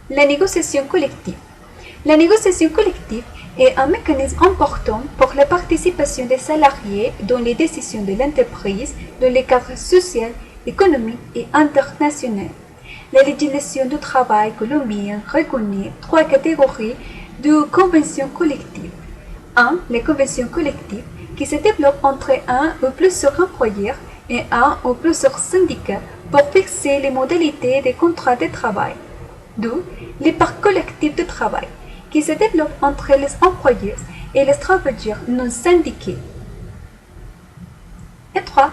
La négociation collective. La négociation collective est un mécanisme important pour la participation des salariés dans les décisions de l'entreprise dans les cadres social, économique et international. La législation du travail colombienne reconnaît trois catégories de conventions collectives. 1. Les conventions collectives qui se développent entre un ou plusieurs employeurs et un ou plusieurs syndicats pour fixer les modalités des contrats de travail. 2. Les parts collectives de travail qui se développent entre les employeurs et les travailleurs non syndiqués. Et 3.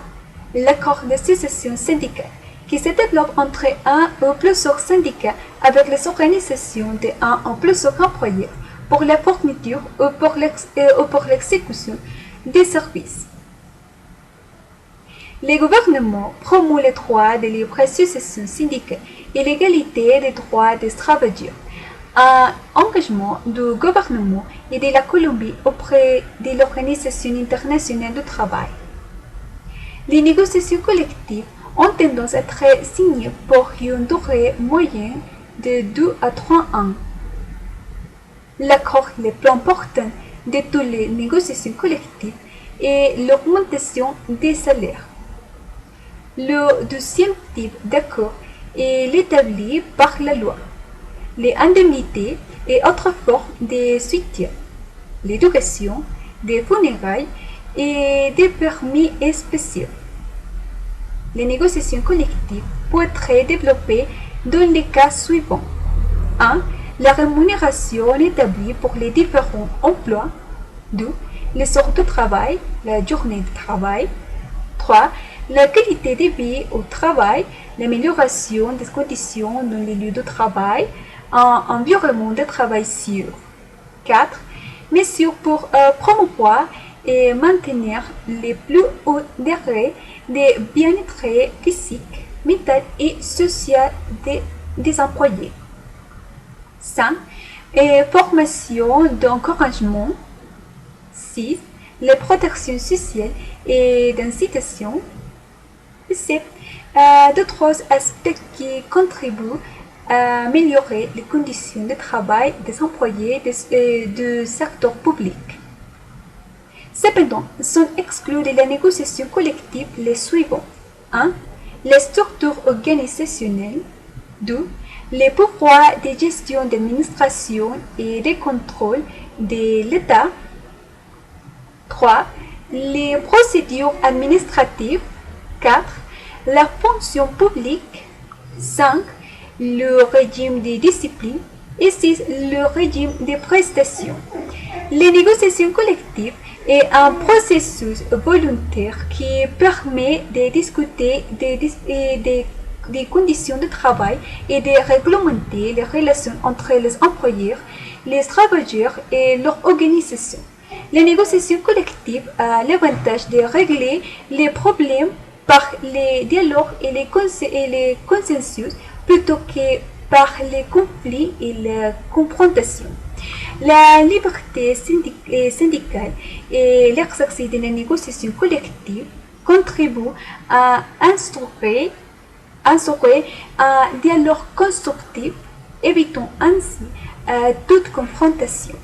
L'accord de succession syndicale qui se développe entre un ou plusieurs syndicats avec les organisations de un ou plusieurs employeurs pour la fourniture ou pour l'exécution des services. Les gouvernements promeuvent les droits de libre succession syndicale et l'égalité des droits des travailleurs. Un engagement du gouvernement et de la Colombie auprès de l'Organisation internationale du travail. Les négociations collectives ont tendance à être signées pour une durée moyenne de 2 à 3 ans. L'accord le plus important de toutes les négociations collectives est l'augmentation des salaires. Le deuxième type d'accord est établi par la loi. Les indemnités et autres formes de soutien, l'éducation, des funérailles et des permis spéciaux. Les négociations collectives peuvent être développées dans les cas suivants. 1. La rémunération établie pour les différents emplois. 2. Les heures de travail, la journée de travail. 3. La qualité de vie au travail, l'amélioration des conditions dans les lieux de travail, un environnement de travail sûr. 4. Mesures pour promouvoir et maintenir les plus hauts degrés de bien-être physique, mental et social des employés. 5. Formation d'encouragement. 6. Les protections sociales et d'incitation. 7. D'autres aspects qui contribuent à améliorer les conditions de travail des employés du secteur public. Cependant, sont exclus de la négociation collective les suivants. 1. Les structures organisationnelles. 2. Les pouvoirs de gestion d'administration et de contrôle de l'État. 3. Les procédures administratives. 4. La fonction publique. 5. Le régime de discipline. Et 6. Le régime des prestations. Les négociations collectives est un processus volontaire qui permet de discuter des conditions de travail et de réglementer les relations entre les employeurs, les travailleurs et leur organisation. La négociation collective a l'avantage de régler les problèmes par les dialogues et les consensus plutôt que par les conflits et la confrontation. La liberté syndicale et l'exercice de la négociation collective contribuent à instaurer un dialogue constructif, évitant ainsi toute confrontation.